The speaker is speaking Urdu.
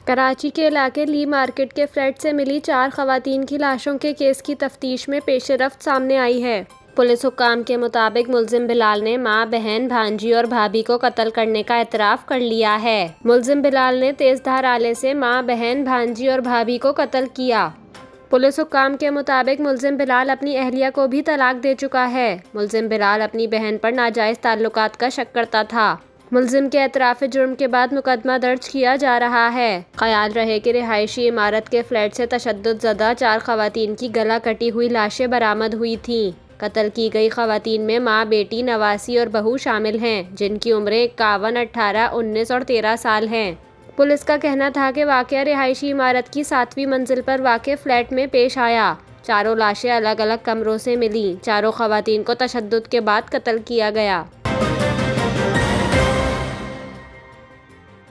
کراچی کے علاقے لی مارکیٹ کے فلیٹ سے ملی 4 خواتین کی لاشوں کے کیس کی تفتیش میں پیش رفت سامنے آئی ہے۔ پولیس حکام کے مطابق ملزم بلال نے ماں، بہن، بھانجی اور بھابھی کو قتل کرنے کا اعتراف کر لیا ہے۔ ملزم بلال نے تیز دھار آلے سے ماں، بہن، بھانجی اور بھابھی کو قتل کیا۔ پولیس حکام کے مطابق ملزم بلال اپنی اہلیہ کو بھی طلاق دے چکا ہے۔ ملزم بلال اپنی بہن پر ناجائز تعلقات کا شک کرتا تھا۔ ملزم کے اعتراف جرم کے بعد مقدمہ درج کیا جا رہا ہے۔ خیال رہے کہ رہائشی عمارت کے فلیٹ سے تشدد زدہ 4 خواتین کی گلا کٹی ہوئی لاشیں برآمد ہوئی تھیں۔ قتل کی گئی خواتین میں ماں، بیٹی، نواسی اور بہو شامل ہیں، جن کی عمریں 51، 18، 19 اور 13 سال ہیں۔ پولیس کا کہنا تھا کہ واقعہ رہائشی عمارت کی 7ویں منزل پر واقع فلیٹ میں پیش آیا۔ چاروں لاشیں الگ الگ کمروں سے ملیں۔ چاروں خواتین کو تشدد کے بعد قتل کیا گیا۔